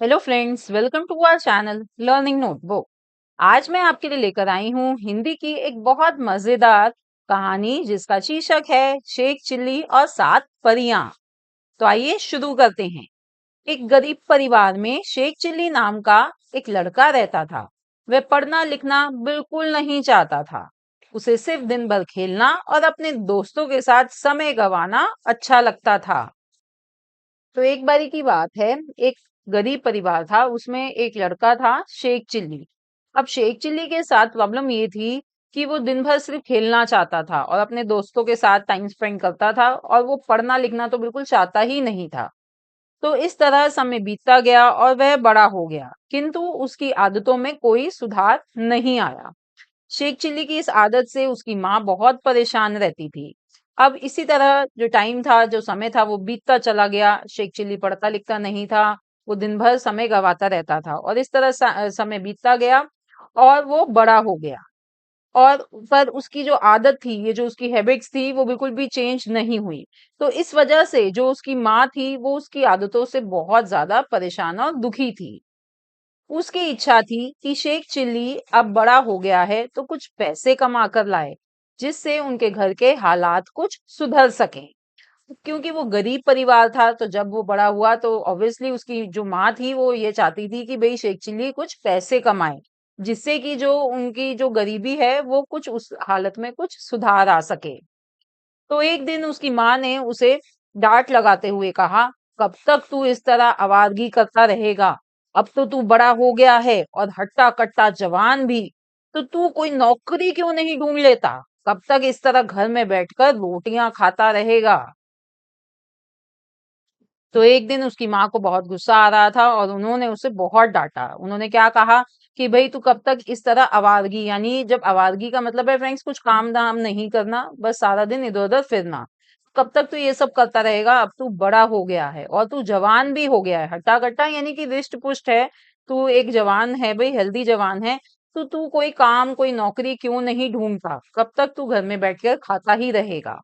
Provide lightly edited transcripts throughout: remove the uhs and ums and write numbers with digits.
Hello friends, welcome to our channel learning notebook. आज मैं आपके लिए लेकर आई हूँ हिंदी की एक बहुत मजेदार कहानी जिसका शीर्षक है शेख चिल्ली और सात परियां। तो आइए शुरू करते हैं। एक गरीब परिवार में शेख चिल्ली नाम का एक लड़का रहता था। वह पढ़ना लिखना बिल्कुल नहीं चाहता था। उसे सिर्फ दिन भर खेलना और अपने दोस्तों के साथ समय गंवाना अच्छा लगता था। तो एक बारी की बात है, एक गरीब परिवार था, उसमें एक लड़का था शेख चिल्ली। अब शेख चिल्ली के साथ प्रॉब्लम ये थी कि वो दिन भर सिर्फ खेलना चाहता था और अपने दोस्तों के साथ टाइम स्पेंड करता था और वो पढ़ना लिखना तो बिल्कुल चाहता ही नहीं था। तो इस तरह समय बीतता गया और वह बड़ा हो गया, किंतु उसकी आदतों में कोई सुधार नहीं आया। शेख चिल्ली की इस आदत से उसकी माँ बहुत परेशान रहती थी। अब इसी तरह जो टाइम था, जो समय था, वो बीतता चला गया। शेख चिल्ली पढ़ता लिखता नहीं था। वो दिन भर समय गवाता रहता था और इस तरह समय बीतता गया और वो बड़ा हो गया। और पर उसकी जो आदत थी, ये जो उसकी हैबिट्स थी, वो बिल्कुल भी चेंज नहीं हुई। तो इस वजह से जो उसकी माँ थी, वो उसकी आदतों से बहुत ज्यादा परेशान और दुखी थी। उसकी इच्छा थी कि शेख चिल्ली अब बड़ा हो गया है तो कुछ पैसे कमा कर लाए, जिससे उनके घर के हालात कुछ सुधर सके। क्योंकि वो गरीब परिवार था, तो जब वो बड़ा हुआ तो ऑब्वियसली उसकी जो माँ थी वो ये चाहती थी कि भाई शेख चिल्ली कुछ पैसे कमाए, जिससे कि जो उनकी जो गरीबी है वो कुछ उस हालत में कुछ सुधार आ सके। तो एक दिन उसकी माँ ने उसे डांट लगाते हुए कहा, कब तक तू इस तरह आवारगी करता रहेगा? अब तो तू बड़ा हो गया है और हट्टा कट्टा जवान भी। तो तू कोई नौकरी क्यों नहीं ढूंढ लेता? कब तक इस तरह घर में बैठकर रोटियां खाता रहेगा? तो एक दिन उसकी माँ को बहुत गुस्सा आ रहा था और उन्होंने उसे बहुत डांटा। उन्होंने क्या कहा कि भाई तू कब तक इस तरह आवारगी, यानी जब आवारगी का मतलब है फ्रेंड्स कुछ काम धाम नहीं करना, बस सारा दिन इधर उधर फिरना, कब तक तू ये सब करता रहेगा? अब तू बड़ा हो गया है और तू जवान भी हो गया है, हट्टा कट्टा यानी कि रिष्ट पुष्ट है। तू एक जवान है भाई, हेल्दी जवान है। तो तू कोई काम कोई नौकरी क्यों नहीं ढूंढता? कब तक तू घर में बैठकर खाता ही रहेगा?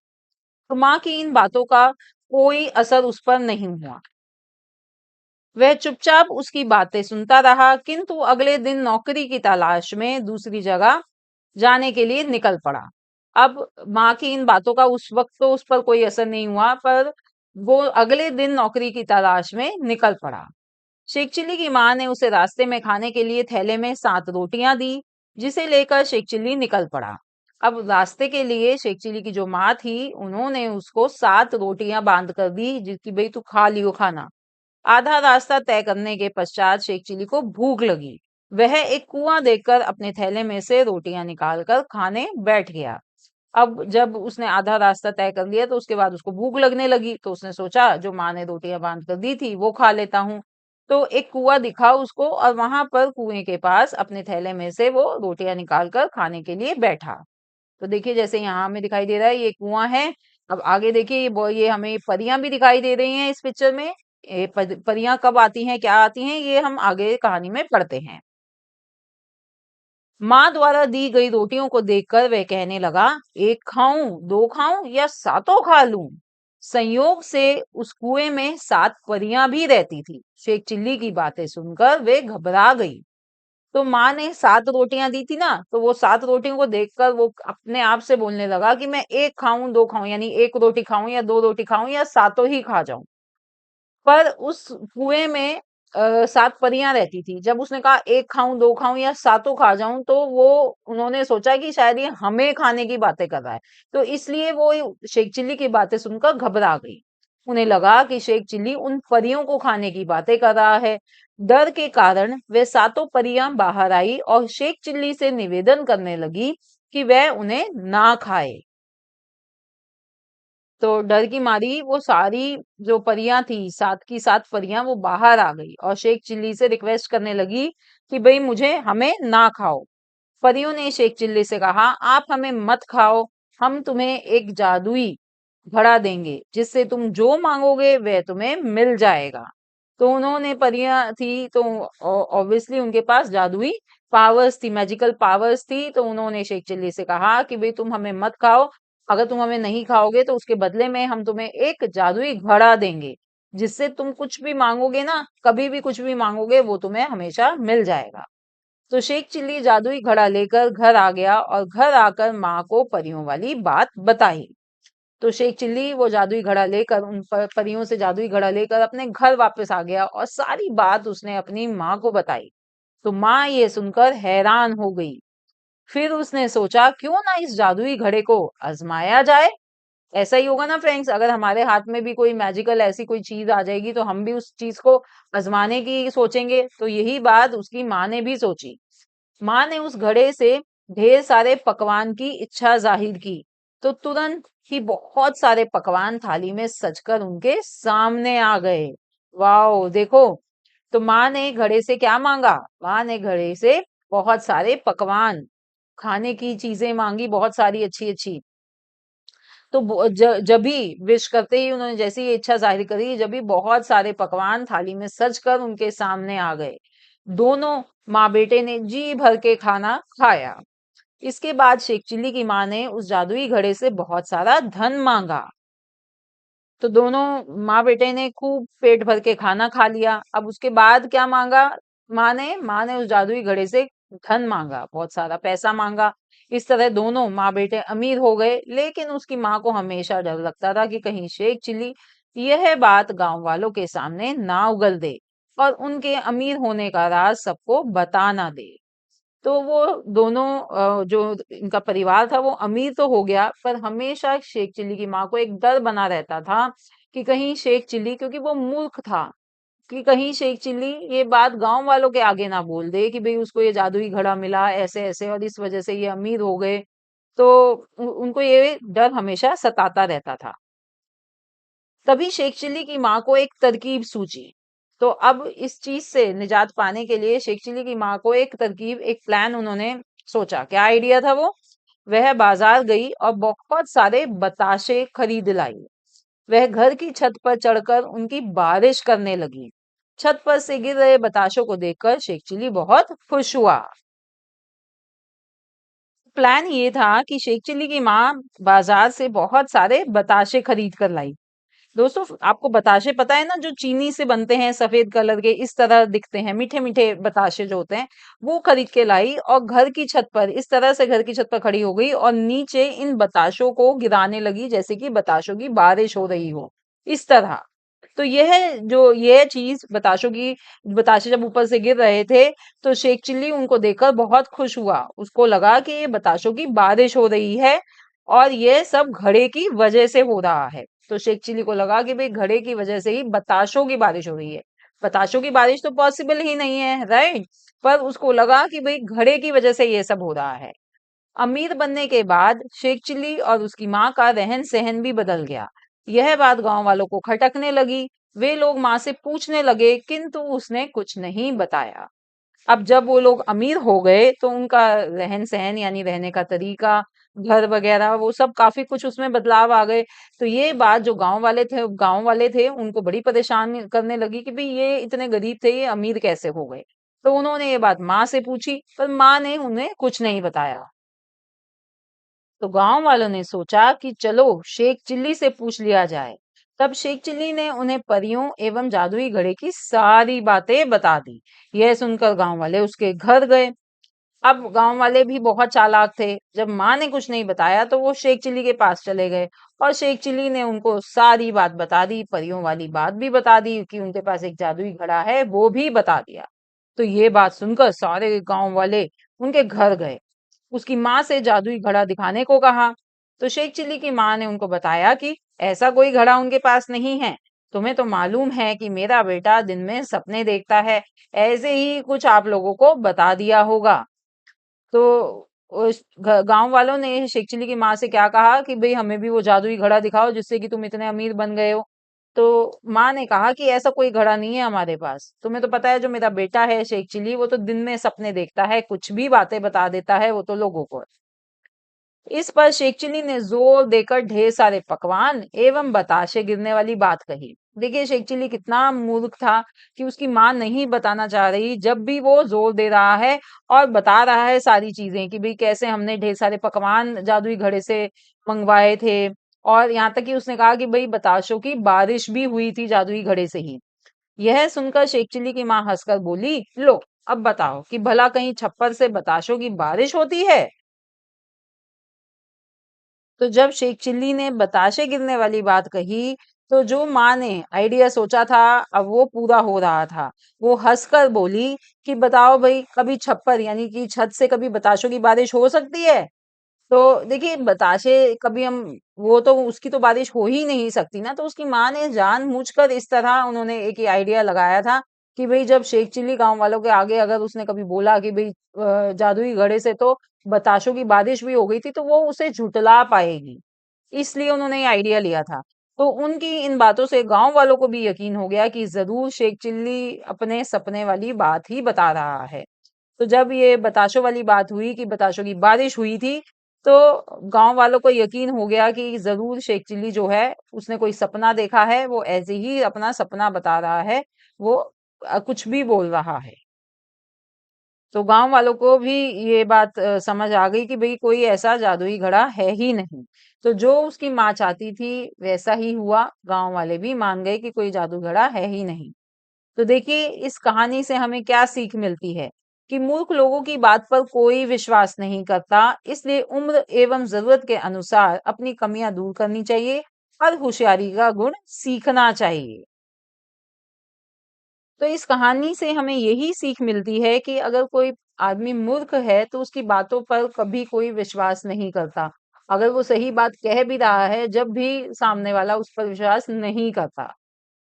तो माँ की इन बातों का कोई असर उस पर नहीं हुआ। वह चुपचाप उसकी बातें सुनता रहा, किंतु अगले दिन नौकरी की तलाश में दूसरी जगह जाने के लिए निकल पड़ा। अब माँ की इन बातों का उस वक्त तो उस पर कोई असर नहीं हुआ, पर वो अगले दिन नौकरी की तलाश में निकल पड़ा। शेख चिल्ली की माँ ने उसे रास्ते में खाने के लिए थैले में 7 रोटियां दी, जिसे लेकर शेख चिल्ली निकल पड़ा। अब रास्ते के लिए शेख चिल्ली की जो माँ थी, उन्होंने उसको 7 रोटियां बांध कर दी, जिसकी भाई तू खा लियो खाना। आधा रास्ता तय करने के पश्चात शेख चिल्ली को भूख लगी। वह एक कुआं देखकर अपने थैले में से रोटियां निकालकर खाने बैठ गया। अब जब उसने आधा रास्ता तय कर लिया तो उसके बाद उसको भूख लगने लगी, तो उसने सोचा जो माँ ने रोटियां बांध कर दी थी वो खा लेता हूँ। तो एक कुआं दिखा उसको और वहां पर कुएं के पास अपने थैले में से वो रोटियां निकाल कर खाने के लिए बैठा। तो देखिए, जैसे यहाँ हमें दिखाई दे रहा है ये कुआं है। अब आगे देखिए, ये हमें परियां भी दिखाई दे रही हैं इस पिक्चर में। ये परियां कब आती हैं, क्या आती हैं, ये हम आगे कहानी में पढ़ते हैं। माँ द्वारा दी गई रोटियों को देखकर वह कहने लगा, एक खाऊं, दो खाऊं या सातों खा लूं? संयोग से उस कुएं में 7 परियां भी रहती थी। शेख चिल्ली की बातें सुनकर वे घबरा गई। तो माँ ने 7 रोटियां दी थी ना, तो वो 7 रोटियों को देखकर वो अपने आप से बोलने लगा कि मैं एक खाऊं, दो खाऊं, यानी एक रोटी खाऊं या दो रोटी खाऊं या सातों ही खा जाऊं। पर उस कुएं में 7 परियां रहती थी। जब उसने कहा एक खाऊं, दो खाऊं या सातों खा जाऊं, तो वो उन्होंने सोचा कि शायद ये हमें खाने की बातें कर रहा है। तो इसलिए वो शेख चिल्ली की बातें सुनकर घबरा गई। उन्हें लगा कि शेख चिल्ली उन परियों को खाने की बातें कर रहा है। डर के कारण वे सातों परियां बाहर आई और शेख चिल्ली से निवेदन करने लगी कि वह उन्हें ना खाए। तो डर की मारी वो सारी जो परियां थी, 7 की 7 परियां, वो बाहर आ गई और शेख चिल्ली से रिक्वेस्ट करने लगी कि भाई मुझे हमें ना खाओ। परियों ने शेख चिल्ली से कहा, आप हमें मत खाओ, हम तुम्हें एक जादुई घड़ा देंगे, जिससे तुम जो मांगोगे वह तुम्हें मिल जाएगा। तो उन्होंने परियां थी तो ऑब्वियसली उनके पास जादुई पावर्स थी, मैजिकल पावर्स थी। तो उन्होंने शेख चिल्ली से कहा कि भाई तुम हमें मत खाओ, अगर तुम हमें नहीं खाओगे तो उसके बदले में हम तुम्हें एक जादुई घड़ा देंगे, जिससे तुम कुछ भी मांगोगे ना, कभी भी कुछ भी मांगोगे वो तुम्हें हमेशा मिल जाएगा। तो शेख चिल्ली जादुई घड़ा लेकर घर आ गया और घर आकर माँ को परियों वाली बात बताई। तो शेख चिल्ली वो जादुई घड़ा लेकर उन परियों से जादुई घड़ा लेकर अपने घर वापस आ गया और सारी बात उसने अपनी माँ को बताई। तो माँ ये सुनकर हैरान हो गई। फिर उसने सोचा क्यों ना इस जादुई घड़े को आजमाया जाए। ऐसा ही होगा ना फ्रेंड्स, अगर हमारे हाथ में भी कोई मैजिकल ऐसी कोई चीज आ जाएगी तो हम भी उस चीज को आजमाने की सोचेंगे। तो यही बात उसकी माँ ने भी सोची। माँ ने उस घड़े से ढेर सारे पकवान की इच्छा जाहिर की। तो तुरंत ही बहुत सारे पकवान थाली में सजकर उनके सामने आ गए। वाओ देखो, तो माँ ने घड़े से क्या मांगा? माँ ने घड़े से बहुत सारे पकवान, खाने की चीजें मांगी, बहुत सारी अच्छी अच्छी। तो जब भी विश करते ही उन्होंने जैसी ये इच्छा जाहिर करी, जब भी बहुत सारे पकवान थाली में सज कर उनके सामने आ गए। दोनों माँ बेटे ने जी भर के खाना खाया। इसके बाद शेख चिल्ली की माँ ने उस जादुई घड़े से बहुत सारा धन मांगा। तो दोनों माँ बेटे ने खूब पेट भर के खाना खा लिया। अब उसके बाद क्या मांगा? माँ ने उस जादुई घड़े से धन मांगा, बहुत सारा पैसा मांगा। इस तरह दोनों माँ बेटे अमीर हो गए। लेकिन उसकी माँ को हमेशा डर लगता था कि कहीं शेख चिल्ली यह बात गांव वालों के सामने ना उगल दे और उनके अमीर होने का राज सबको बता ना दे। तो वो दोनों जो इनका परिवार था वो अमीर तो हो गया, पर हमेशा शेख चिल्ली की माँ को एक डर बना रहता था कि कहीं शेख चिल्ली, क्योंकि वो मूर्ख था, कि कहीं शेख चिल्ली ये बात गांव वालों के आगे ना बोल दे कि भाई उसको ये जादुई घड़ा मिला ऐसे ऐसे और इस वजह से ये अमीर हो गए। तो उनको ये डर हमेशा सताता रहता था। तभी शेख चिल्ली की माँ को एक तरकीब सूझी। तो अब इस चीज से निजात पाने के लिए शेख चिल्ली की माँ को एक तरकीब, एक प्लान उन्होंने सोचा। क्या आइडिया था वो? वह बाजार गई और बहुत सारे बताशे खरीद लाई। वह घर की छत पर चढ़कर उनकी बारिश करने लगी। छत पर से गिर रहे बताशों को देखकर शेख चिल्ली बहुत खुश हुआ। प्लान ये था कि शेख चिल्ली की माँ बाजार से बहुत सारे बताशे खरीद कर लाई। दोस्तों आपको बताशे पता है ना, जो चीनी से बनते हैं, सफेद कलर के इस तरह दिखते हैं, मीठे मीठे बताशे जो होते हैं, वो खरीद के लाई और घर की छत पर इस तरह से घर की छत पर खड़ी हो गई और नीचे इन बताशों को गिराने लगी जैसे कि बताशों की बारिश हो रही हो, इस तरह। तो यह चीज बताशों की, बताशे जब ऊपर से गिर रहे थे तो शेख चिल्ली उनको देखकर बहुत खुश हुआ। उसको लगा कि ये बताशों की बारिश हो रही है और ये सब घड़े की वजह से हो रहा है। तो शेख चिल्ली को लगा कि भाई घड़े की वजह से ही बताशों की बारिश हो रही है। बताशों की बारिश तो पॉसिबल ही नहीं है, राइट? पर उसको लगा कि भाई घड़े की वजह से ये सब हो रहा है। अमीर बनने के बाद शेख चिल्ली और उसकी माँ का रहन सहन भी बदल गया। यह बात गांव वालों को खटकने लगी। वे लोग माँ से पूछने लगे किंतु उसने कुछ नहीं बताया। अब जब वो लोग अमीर हो गए तो उनका रहन सहन यानी रहने का तरीका, घर वगैरह, वो सब काफी कुछ उसमें बदलाव आ गए। तो ये बात जो गांव वाले थे उनको बड़ी परेशान करने लगी कि भाई ये इतने गरीब थे, ये अमीर कैसे हो गए। तो उन्होंने ये बात माँ से पूछी, पर माँ ने उन्हें कुछ नहीं बताया। तो गांव वालों ने सोचा कि चलो शेख चिल्ली से पूछ लिया जाए। तब शेख चिल्ली ने उन्हें परियों एवं जादुई घड़े की सारी बातें बता दी। यह सुनकर गांव वाले उसके घर गए। अब गांव वाले भी बहुत चालाक थे। जब माँ ने कुछ नहीं बताया तो वो शेख चिल्ली के पास चले गए और शेख चिल्ली ने उनको सारी बात बता दी, परियों वाली बात भी बता दी कि उनके पास एक जादुई घड़ा है, वो भी बता दिया। तो ये बात सुनकर सारे गांव वाले उनके घर गए, उसकी माँ से जादुई घड़ा दिखाने को कहा। तो शेख चिल्ली की माँ ने उनको बताया कि ऐसा कोई घड़ा उनके पास नहीं है। तुम्हें तो मालूम है कि मेरा बेटा दिन में सपने देखता है, ऐसे ही कुछ आप लोगों को बता दिया होगा। तो उस गांव वालों ने शेख चिल्ली की माँ से क्या कहा कि भाई हमें भी वो जादुई घड़ा दिखाओ जिससे कि तुम इतने अमीर बन गए हो। तो माँ ने कहा कि ऐसा कोई घड़ा नहीं है हमारे पास। तुम्हें तो पता है जो मेरा बेटा है शेख चिल्ली, वो तो दिन में सपने देखता है, कुछ भी बातें बता देता है वो तो लोगों को। इस पर शेख चिल्ली ने जोर देकर ढेर सारे पकवान एवं बताशे गिरने वाली बात कही। देखिए शेख चिल्ली कितना मूर्ख था कि उसकी माँ नहीं बताना चाह रही, जब भी वो जोर दे रहा है और बता रहा है सारी चीजें कि भाई कैसे हमने ढेर सारे पकवान जादुई घड़े से मंगवाए थे और यहाँ तक कि उसने कहा कि भाई बताशों की बारिश भी हुई थी जादुई घड़े से ही। यह सुनकर शेख चिल्ली की माँ हंसकर बोली, लो अब बताओ कि भला कहीं छप्पर से बताशों की बारिश होती है? तो जब शेख चिल्ली ने बताशे गिरने वाली बात कही, तो जो माँ ने आइडिया सोचा था, अब वो पूरा हो रहा था। वो हंसकर बोली कि बताओ भाई, कभी छप्पर यानी कि छत से कभी बताशों की बारिश हो सकती है? तो देखिए बताशे कभी हम, वो तो उसकी तो बारिश हो ही नहीं सकती ना। तो उसकी माँ ने जानबूझकर इस तरह उन्होंने एक ये आइडिया लगाया था कि भाई जब शेख चिल्ली गांव वालों के आगे अगर उसने कभी बोला कि भाई जादुई घड़े से तो बताशों की बारिश भी हो गई थी, तो वो उसे झुटला पाएगी। इसलिए उन्होंने ये आइडिया लिया था। तो उनकी इन बातों से गांव वालों को भी यकीन हो गया कि जरूर शेख चिल्ली अपने सपने वाली बात ही बता रहा है। तो जब ये बताशों वाली बात हुई कि बताशों की बारिश हुई थी, तो गांव वालों को यकीन हो गया कि जरूर शेख चिल्ली जो है उसने कोई सपना देखा है, वो ऐसे ही अपना सपना बता रहा है, वो कुछ भी बोल रहा है। तो गांव वालों को भी ये बात समझ आ गई कि भाई कोई ऐसा जादुई घड़ा है ही नहीं। तो जो उसकी माँ चाहती थी वैसा ही हुआ, गांव वाले भी मान गए कि कोई जादू घड़ा है ही नहीं। तो देखिए इस कहानी से हमें क्या सीख मिलती है कि मूर्ख लोगों की बात पर कोई विश्वास नहीं करता, इसलिए उम्र एवं जरूरत के अनुसार अपनी कमियां दूर करनी चाहिए और होशियारी का गुण सीखना चाहिए। तो इस कहानी से हमें यही सीख मिलती है कि अगर कोई आदमी मूर्ख है तो उसकी बातों पर कभी कोई विश्वास नहीं करता। अगर वो सही बात कह भी रहा है, जब भी सामने वाला उस पर विश्वास नहीं करता।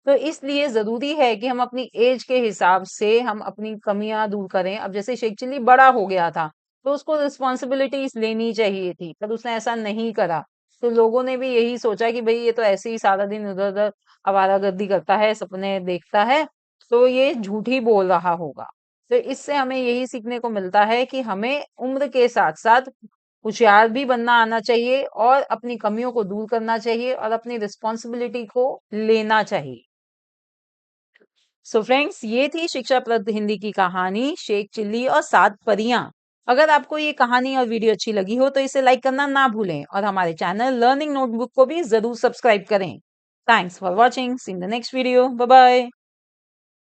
तो इसलिए ज़रूरी है कि हम अपनी एज के हिसाब से हम अपनी कमियाँ दूर करें। अब जैसे शेख चिल्ली बड़ा हो गया था, तो उसको रिस्पॉन्सिबिलिटीज़ लेनी चाहिए थी, पर उसने ऐसा नहीं करा। तो लोगों ने भी यही सोचा कि भई ये तो ऐसे ही सारा दिन इधर-उधर आवारागर्दी करता है, सपने देखता है, तो ये झूठ ही बोल रहा होगा। तो इससे हमें यही सीखने को मिलता है कि हमें उम्र के साथ-साथ होशियार भी बनना आना चाहिए और अपनी कमियों को दूर करना चाहिए और अपनी रिस्पॉन्सिबिलिटी को लेना चाहिए। सो फ्रेंड्स, ये थी शिक्षाप्रद हिंदी की कहानी शेख चिल्ली और सात परियां। अगर आपको ये कहानी और वीडियो अच्छी लगी हो तो इसे लाइक करना ना भूलें और हमारे चैनल लर्निंग नोटबुक को भी जरूर सब्सक्राइब करें। Thanks for watching, see in the next video, bye bye.